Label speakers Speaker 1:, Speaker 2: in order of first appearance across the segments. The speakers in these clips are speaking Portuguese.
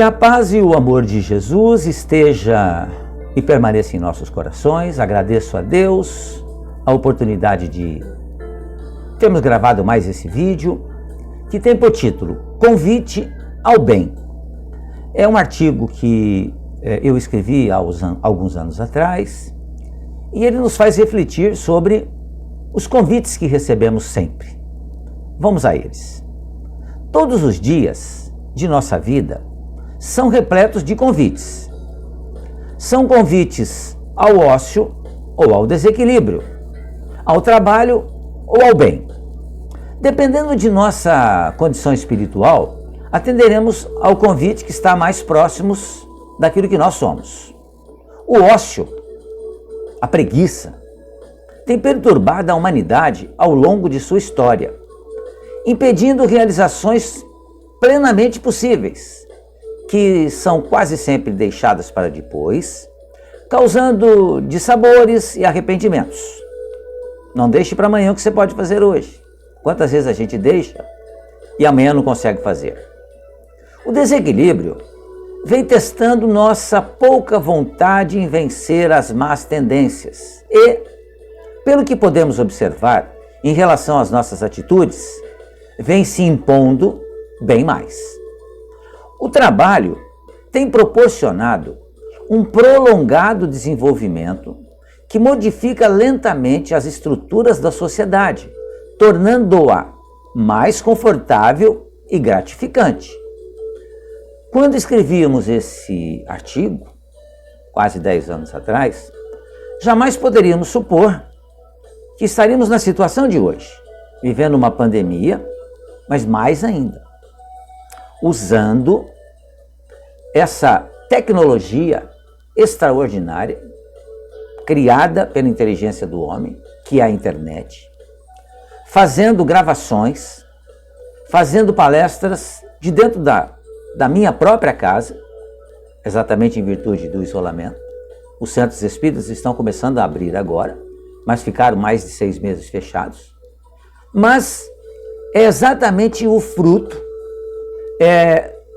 Speaker 1: Que a paz e o amor de Jesus esteja e permaneça em nossos corações. Agradeço a Deus a oportunidade de termos gravado mais esse vídeo, que tem por título Convite ao Bem. É um artigo que eu escrevi há alguns anos atrás, e ele nos faz refletir sobre os convites que recebemos sempre. Vamos a eles. Todos os dias de nossa vida são repletos de convites. São convites ao ócio ou ao desequilíbrio, ao trabalho ou ao bem. Dependendo de nossa condição espiritual, atenderemos ao convite que está mais próximos daquilo que nós somos. O ócio, a preguiça, tem perturbado a humanidade ao longo de sua história, impedindo realizações plenamente possíveis, que são quase sempre deixadas para depois, causando dissabores e arrependimentos. Não deixe para amanhã o que você pode fazer hoje. Quantas vezes a gente deixa e amanhã não consegue fazer? O desequilíbrio vem testando nossa pouca vontade em vencer as más tendências e, pelo que podemos observar em relação às nossas atitudes, vem se impondo bem mais. O trabalho tem proporcionado um prolongado desenvolvimento que modifica lentamente as estruturas da sociedade, tornando-a mais confortável e gratificante. Quando escrevíamos esse artigo, quase 10 anos atrás, jamais poderíamos supor que estaríamos na situação de hoje, vivendo uma pandemia, mas mais ainda, usando essa tecnologia extraordinária, criada pela inteligência do homem, que é a internet, fazendo gravações, fazendo palestras de dentro da minha própria casa, exatamente em virtude do isolamento. Os centros espíritas estão começando a abrir agora, mas ficaram mais de 6 meses fechados. Mas é exatamente o fruto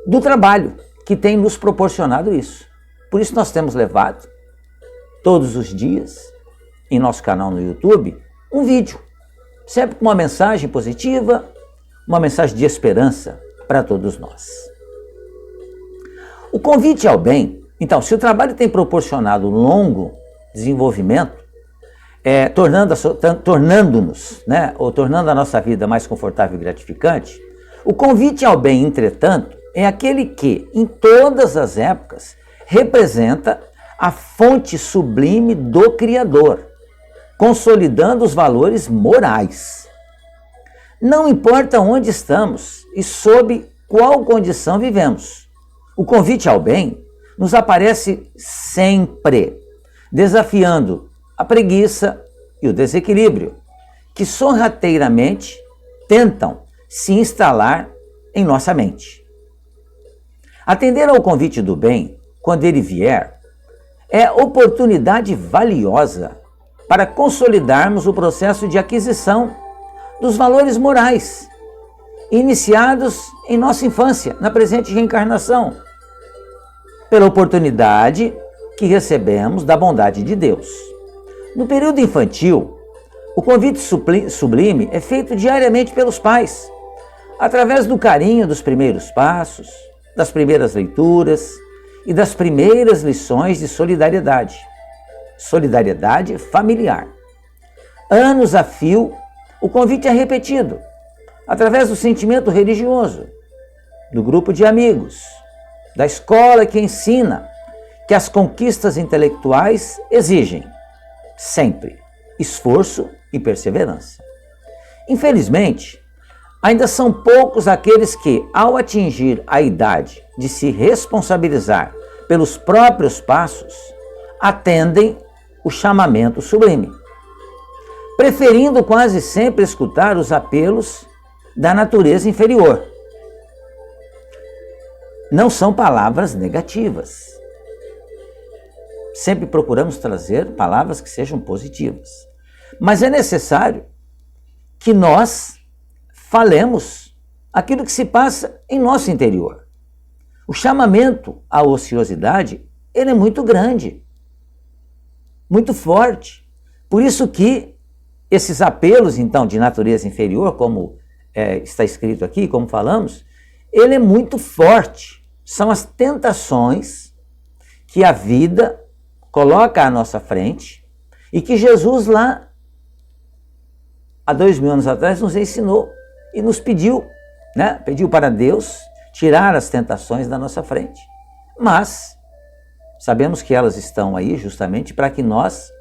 Speaker 1: do trabalho que tem nos proporcionado isso. Por isso nós temos levado, todos os dias, em nosso canal no YouTube, um vídeo, sempre com uma mensagem positiva, uma mensagem de esperança para todos nós. O convite ao bem, então, se o trabalho tem proporcionado um longo desenvolvimento, tornando-nos, ou tornando a nossa vida mais confortável e gratificante, o convite ao bem, entretanto, é aquele que, em todas as épocas, representa a fonte sublime do Criador, consolidando os valores morais. Não importa onde estamos e sob qual condição vivemos, o convite ao bem nos aparece sempre, desafiando a preguiça e o desequilíbrio, que sorrateiramente tentam se instalar em nossa mente. Atender ao convite do bem, quando ele vier, é oportunidade valiosa para consolidarmos o processo de aquisição dos valores morais, iniciados em nossa infância, na presente reencarnação, pela oportunidade que recebemos da bondade de Deus. No período infantil, o convite sublime é feito diariamente pelos pais, através do carinho dos primeiros passos, das primeiras leituras e das primeiras lições de solidariedade. Solidariedade familiar. Anos a fio, o convite é repetido, através do sentimento religioso, do grupo de amigos, da escola que ensina que as conquistas intelectuais exigem, sempre, esforço e perseverança. Infelizmente, ainda são poucos aqueles que, ao atingir a idade de se responsabilizar pelos próprios passos, atendem o chamamento sublime, preferindo quase sempre escutar os apelos da natureza inferior. Não são palavras negativas. Sempre procuramos trazer palavras que sejam positivas. Mas é necessário que nós falemos aquilo que se passa em nosso interior. O O chamamento à ociosidade, ele é muito grande, muito forte. Por isso que esses apelos, então, de natureza inferior, como está escrito aqui, como falamos, ele é muito forte. São as tentações que a vida coloca à nossa frente e que Jesus lá, há 2000 anos atrás, nos ensinou e nos pediu, né? Pediu para Deus tirar as tentações da nossa frente. Mas sabemos que elas estão aí justamente para que nós,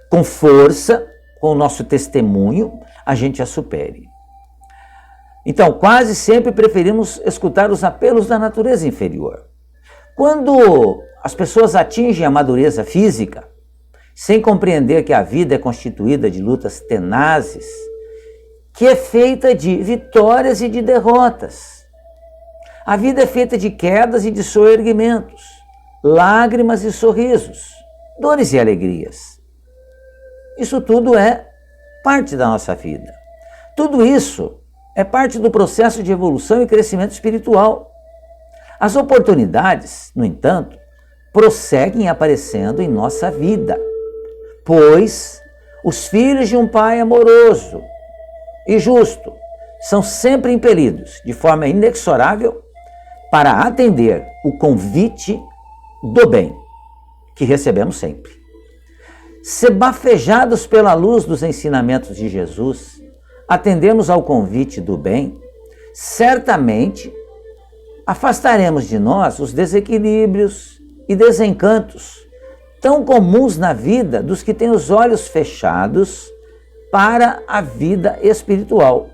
Speaker 1: com força, com o nosso testemunho, a gente a supere. Então, quase sempre preferimos escutar os apelos da natureza inferior. Quando as pessoas atingem a madureza física, sem compreender que a vida é constituída de lutas tenazes, que é feita de vitórias e de derrotas. A vida é feita de quedas e de soerguimentos, lágrimas e sorrisos, dores e alegrias. Isso tudo é parte da nossa vida. Tudo isso é parte do processo de evolução e crescimento espiritual. As oportunidades, no entanto, prosseguem aparecendo em nossa vida, pois os filhos de um Pai amoroso e justo são sempre impelidos, de forma inexorável, para atender o convite do bem, que recebemos sempre. Se bafejados pela luz dos ensinamentos de Jesus, atendemos ao convite do bem, certamente afastaremos de nós os desequilíbrios e desencantos tão comuns na vida dos que têm os olhos fechados para a vida espiritual.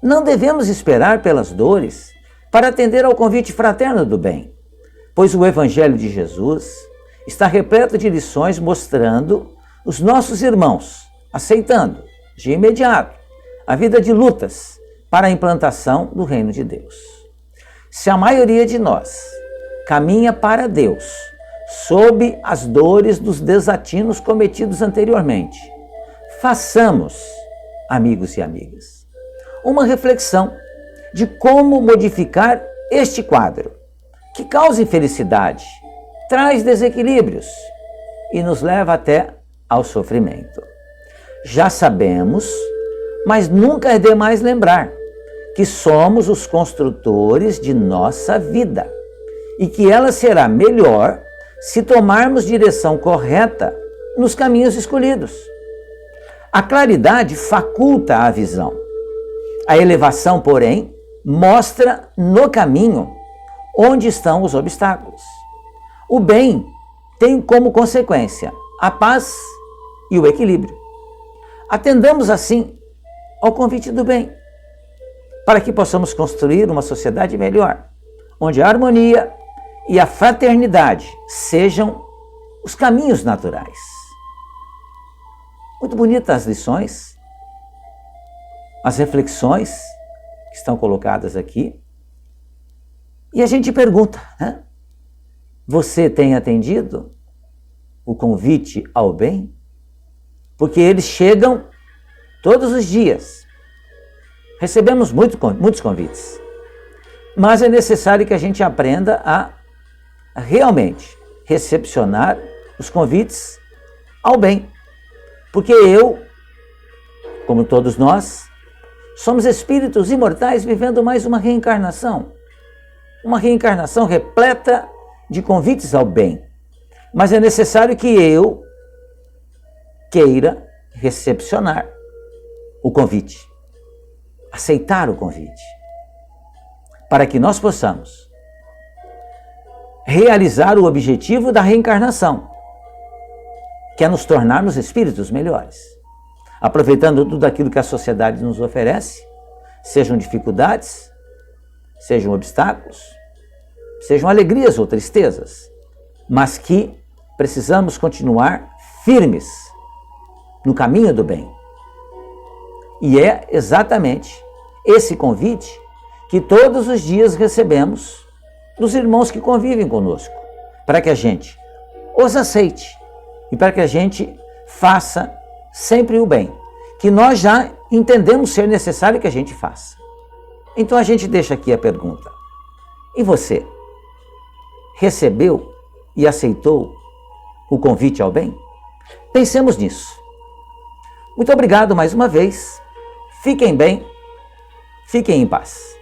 Speaker 1: Não devemos esperar pelas dores para atender ao convite fraterno do bem, pois o Evangelho de Jesus está repleto de lições mostrando os nossos irmãos aceitando, de imediato, a vida de lutas para a implantação do reino de Deus. Se a maioria de nós caminha para Deus sob as dores dos desatinos cometidos anteriormente, façamos, amigos e amigas, uma reflexão de como modificar este quadro, que causa infelicidade, traz desequilíbrios e nos leva até ao sofrimento. Já sabemos, mas nunca é demais lembrar que somos os construtores de nossa vida e que ela será melhor se tomarmos direção correta nos caminhos escolhidos. A claridade faculta a visão. A elevação, porém, mostra no caminho onde estão os obstáculos. O bem tem como consequência a paz e o equilíbrio. Atendamos assim ao convite do bem, para que possamos construir uma sociedade melhor, onde a harmonia e a fraternidade sejam os caminhos naturais. Muito bonitas as lições, as reflexões que estão colocadas aqui. E a gente pergunta, né? Você tem atendido o convite ao bem? Porque eles chegam todos os dias. Recebemos muitos convites. Mas é necessário que a gente aprenda a realmente recepcionar os convites ao bem. Porque eu, como todos nós, somos espíritos imortais vivendo mais uma reencarnação. Uma reencarnação repleta de convites ao bem. Mas é necessário que eu queira recepcionar o convite, aceitar o convite, para que nós possamos realizar o objetivo da reencarnação, que é nos tornarmos espíritos melhores, aproveitando tudo aquilo que a sociedade nos oferece, sejam dificuldades, sejam obstáculos, sejam alegrias ou tristezas, mas que precisamos continuar firmes no caminho do bem. E é exatamente esse convite que todos os dias recebemos dos irmãos que convivem conosco, para que a gente os aceite e para que a gente faça sempre o bem, que nós já entendemos ser necessário que a gente faça. Então a gente deixa aqui a pergunta: e você? recebeu e aceitou o convite ao bem? Pensemos nisso. Muito obrigado mais uma vez. Fiquem bem, fiquem em paz.